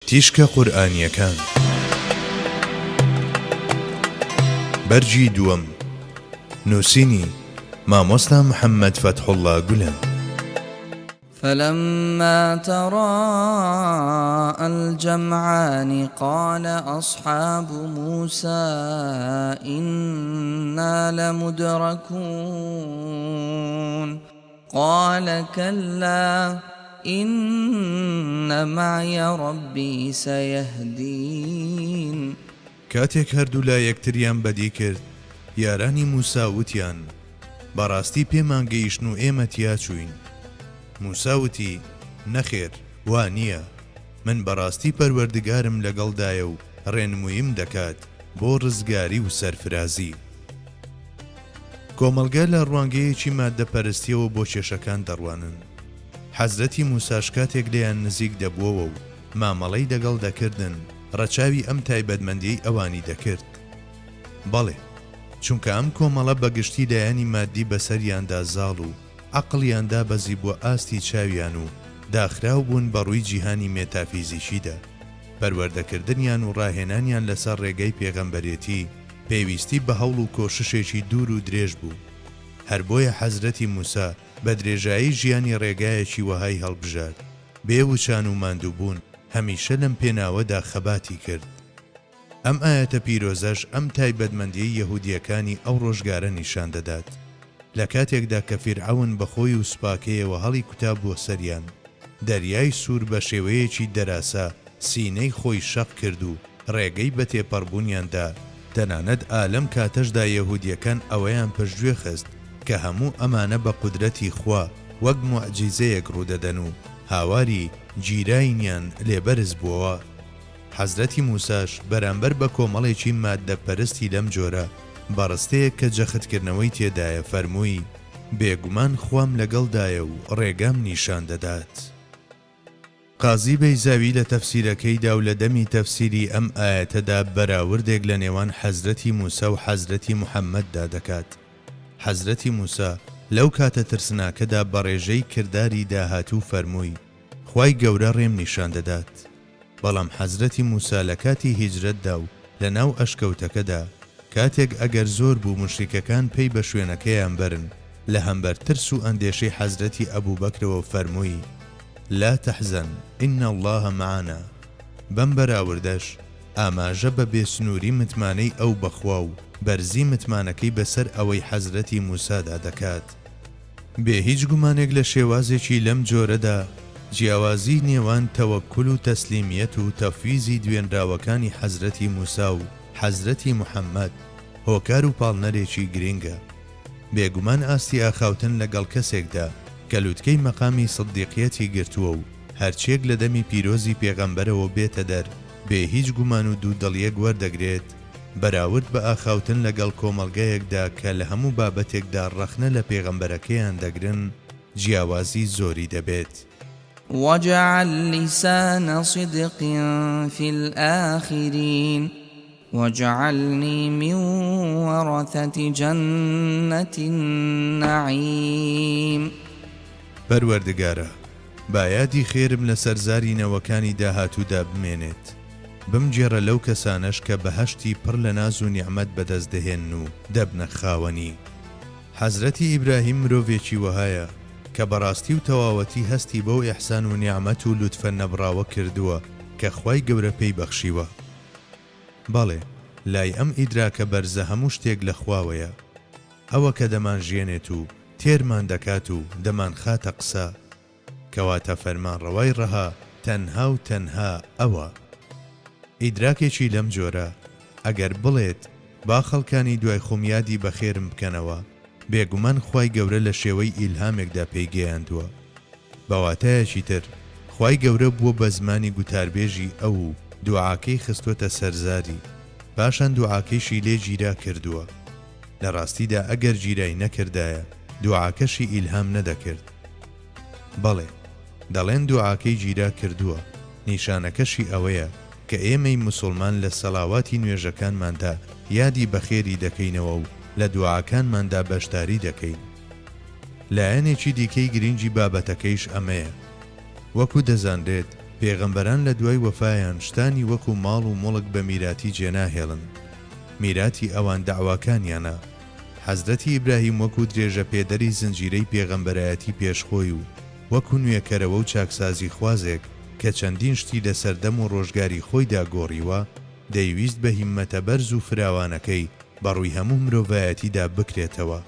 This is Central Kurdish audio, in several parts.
تیشکە قورئانیەکان بەرجی دووەم نووسینی مامۆستا محەممەد فەتحوڵڵا گولان. فلما تراءى الجمعان قال أصحاب موسى إنا لمدركون قال كلا إن معي ربي سيهدين. کاتێک هەردوو لا یەکتریان بەدی کرد یارانی موسا وتیان بەڕاستی پێمان گەیشتن و ئێمە تیا چوین. موسا وتی نەخێر وانییە، من بەڕاستی پەروەردگارم لەگەڵدایە و ڕێنموویم دەکات بۆ ڕزگاری و سەرفرازی. کۆمەڵگە لە ڕوانگەیەکی ماددەپەرستیەوە بۆ کێشەکان دەڕوانن. حەزرەتی موساش کاتێک لێیان نزیک دەبووەوە و مامەڵەی دەگەڵ دەکردن ڕەچاوی ئەم تایبەتمەندیەی ئەوانی دەکرد. بەڵێ، چونکە ئەم کۆمەڵە بەگشتی لایەنی مادی بەسەریاندا زاڵ و عەقڵیاندا بەزی بووە ئاستی چاویان و داخراو بوون بەڕووی جیهانی مێتافیزیکیدا. پەروەردەکردنیان و ڕاهێنانیان لەسەر ڕێگەی پێغەمبەرێتی پێویستی بە هەوڵ و کۆششێکی دوور و درێژ بوو. هەر بۆیە حەزرەتی موسا بە درێژایی ژیانی ڕێگایەکی وەهای هەڵبژار، بێوچان و ماندووبوون هەمیشە لەم پێناوەدا خەباتی کرد. ئەم ئاەتە پیرۆزەش ئەم تایبەتمەندیی یەهودیەکانی ئەو ڕۆژگارە نیشان دەدات. لە کاتێکدا کە فیرعەون بەخۆی و سوپاکەیەوە هەڵی کوتا بووە سەریان، دەریای سوور بە شێوەیەکی دەراسا سینەی خۆی شەق کرد و ڕێگەی بە تێپەڕبوونیاندا. تەنانەت ئالەم کاتەشدا یەهودیەکان ئەوەیان پشتگوێ خست کە هەموو ئەمانە بە قودرەتی خوا وەک موعجیزەیەک ڕوودەدەن و هاواری جیراینیان لێبەرز بووەوە. حەزرەتی موساش بەرامبەر بە کۆمەڵێکی ماددەپەرستی لەم جۆرە بەڕستەیەک کە جەختکردنەوەی تێدایە فەرمووی بێگومان خوام لەگەڵدایە و ڕێگام نیشان دەدات. قازی بەیزاوی لە تەفسیرەکەیدا و لە دەمی تەفسیری ئەم ئاەتەدا بەراوردێک لە نێوان حەزرەتی موسا و حەزرەتی موحەممەددا دەکات. حەزرەتی موسا لەو کاتە ترسناکەدا بەڕێژەی کردداری داهاتوو فەرمووی خوای گەورە ڕێم نیشان دەدات. بەڵام حەزرەتی موسا لە کاتی هیجرەتدا و لە ناو ئەشکەوتەکەدا کاتێک ئەگەر زۆر بوو مشریکەکان پێی بە شوێنەکەیان برن، لە هەمبەر ترس و ئەندێشەی حەزرەتی ئەبوبەکرەوە فەرمووی لا تەحزەن ئین الله معنا. بەم بەراوردەش ئاماژە بە بێسنووری متمانەی ئەو بەخوا و بەرزی متمانەکەی بەسەر ئەوەی حەزرەتی موسادا دەکات. بێ هیچ گومانێک لە شێوازێکی لەم جۆرەدا جیاوازی نێوان تەوەکل و تەسلیمیەت و تەفویزی دوێنراوەکانی حەزرەتی موسا و حەزرەتی موحەممەد هۆکار و پاڵنەرێکی گرنگە. بێگومان ئاستی ئاخاوتن لەگەڵ کەسێکدا کە لووتکەی مەقامی سدیقیەتی گرتووە و هەرچێک لە دەمی پیرۆزی پێغەمبەرەوە بێتە دەر بێ هیچ گومان و دوودڵیەک وەردەگرێت بەراورد بە ئاخاوتن لەگەڵ کۆمەڵگەیەکدا کە لە هەموو بابەتێکدا ڕەخنە لە پێغەمبەرەکەیان دەگرن جیاوازی زۆری دەبێت. وجعل لسان صدق في الآخرين واجعلني من ورثة جنة النعيم. پەروەردگارە، بایادی خێرم لە سەرزارینەوەکانی داهاتوودا بمێنێت، بمجێڕە لەو کەسانەش کە بەهەشتی پڕ لە ناز و نیعمەت بەدەست دەهێن و دەبنە خاوەنی. حەزرەتی ئیبراهیم مرۆڤێکی وەهایە کە بەڕاستی و تەواوەتی هەستی بەو ئیحسان و نیعمەت و لوتفە نەبراوە کردووە کە خوای گەورە پێی بەخشیوە. بەڵێ، لای ئەم ئیدراکە بەرزە هەموو شتێک لە خواوەیە، ئەوە کە دەمان ژێنێت و تێرمان دەکات و دەمان خاتە قسە، کەواتە فەرمانڕەوای ڕەها تەنها و تەنها ئەوە. ئیدراکێکی لەم جۆرە ئەگەر بڵێت با خەڵکانی دوای خۆمیادی بەخێرم بکەنەوە، بێگومان خوای گەورە لە شێوەی ئیلهامێکدا پێیگەیاندووە. بەواتایەکی تر خوای گەورە بووە بە زمانی گوتاربێژی ئەو و دوعاکەی خستوتە سەرزاری، پاشان دوعاکەیشی لێ گیرا کردووە. لە ڕاستیدا ئەگەر گیرای نەکردایە دوعاکەشی ئیلهام نەدەکرد. بەڵێ، دەڵێن دوعاکەی گیرا کردووە، نیشانەکەشی ئەوەیە کە ئێمەی موسڵمان لە سەڵاواتی نوێژەکانماندا یادی بەخێری دەکەینەوە و لە دوعاکانماندا بەشداری دەکەین. لایەنێکی دیکەی گرنگی بابەتەکەیش ئەمەیە. وەکو دەزانرێت پێغەمبەران لە دوای وەفایان شتانی وەکو ماڵ و مڵک بە میراتی جێناهێڵن. میراتی ئەوان داواکانیانە. حەزرەتی ئیبراهیم وەکو درێژە پێدەری زنجیرەی پێغەمبەرایەتی پێشخۆی و وەکو نوێکەرەوە و چاکسازی خوازێک کە چەندین شتی لە سەردەم و ڕۆژگاری خۆیدا گۆڕیوە، دەیویست بە هیممەتە بەرز و فراوانەکەی بەڕووی هەموو مرۆڤایەتیدا بکرێتەوە.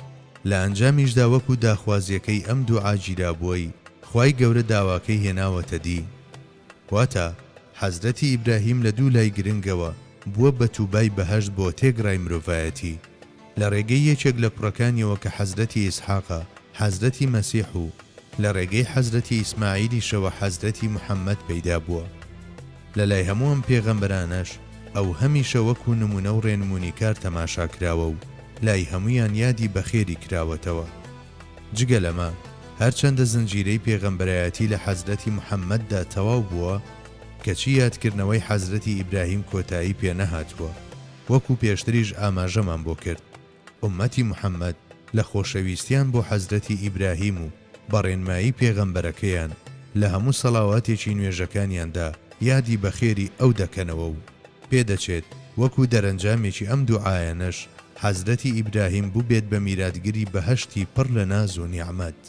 لە ئەنجامیشدا وەکو داخوازیەکەی ئەم دوعا گیرابووەی خوای گەورە داواکەی هێناوەتە دی. واتە حەزرەتی ئیبراهیم لە دوو لای گرنگەوە بووە بە تووبای بەهەشت بۆ تێگڕای مرۆڤایەتی لە ڕێگەی یەکێک لە کوڕەکانیەوە کە حەزرەتی ئیسحاقە، حەزرەتی مەسیح و لە ڕێگەی حەزرەتی ئیسماعیلیشەوە حەزرەتی محەممەد پەیدا بووە. لە لای هەموو ئەم پێغەمبەرانەش ئەو هەمیشە وەکو نمونە و ڕێنمونی کار تەماشا کراوە و لای هەمویان یادی بەخێری کراوەتەوە. جگە لەمە هەرچەندە زنجیرەی پێغەمبەرایەتی لە حەزرەتی محەممەددا تەواو بووە، کەچی یادکردنەوەی حەزرەتی ئیبراهیم کۆتایی پێ نەهاتووە. وەکو پێشتریش ئاماژەمان بۆ کرد، ئومەتی محەممەد لە خۆشەویستیان بۆ حەزرەتی ئیبراهیم و بەڕێنمایی پێغەمبەرەکەیان لە هەموو سەڵاواتێکی نوێژەکانیاندا یادی بەخێری ئەو دەکەنەوە و پێدەچێت وەکو دەرەنجامێکی ئەم دوعایەنەش حەزرەتی ئیبراهیم بوو بێت بە میراتگیری بەهەشتی پڕ لە ناز و نیعمەت.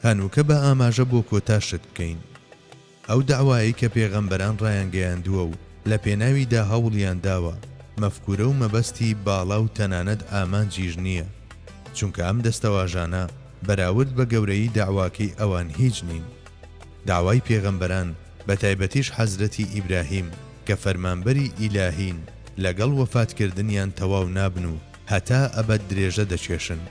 هەنووکە بە ئاماژە بۆ کۆتاشت بکەین. ئەو داوایی کە پێغەمبەران ڕایانگەیاندووە و لە پێناویدا هەوڵیان داوە مەفکورە و مەبەستی باڵا و تەنانەت ئامانجیش نییە، چونکە ئەم دەستەواژانە بەراورد بە گەورەی داواکەی ئەوان هیچ نین. داوای پێغەمبەران بە تایبەتیش حەزرەتی ئیبراهیم کە فەرمانبەری ئیلاهین لەگەڵ وەفاتکردنیان تەواو نابن و هەتا ئەبەد درێژە دەچێشن.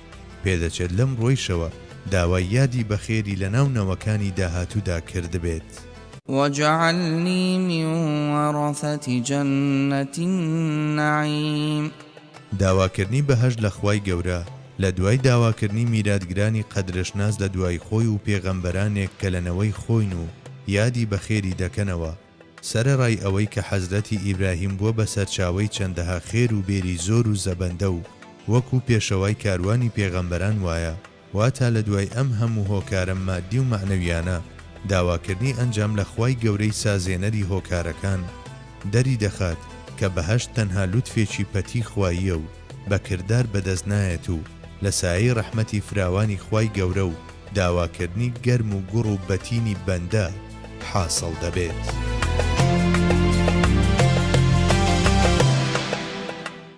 پێدەچێت لەم ڕۆیشەوە داوای یادی بەخێری لە ناو نەوەکانی داهاتوودا کردبێت. وجعلني من ورثة جنة النعيم. داواکردنی بەهەشت لە خوای گەورە لە دوای داواکردنی میراتگرانی قەدرشناس لە دوای خۆی و پێغەمبەرانێک کە لەنەوەی خۆین و یادی بەخێری دەکەنەوە، سەرەڕای ئەوەی کە حەزرەتی ئیبراهیم بووە بە سەرچاوەی چەندەها خێر و بێری زۆر و زەبەندە و وەکو پێشەوای کاروانی پێغەمبەران وایە، واتە لە دوای ئەم هەموو هۆکارە مادی و معنەویانە داواکردنی ئەنجام لە خوای گەورەی سازێنەری هۆکارەکان دەری دەخات کە بەهەشت تەنها لوتفێکی پەتی خواییە و بەکردار بەدەست نایەت و لە سایەی ڕەحمەتی فراوانی خوای گەورە و داواکردنی گەرم و گوڕ و بەتینی بەندە حاصل دەبێت.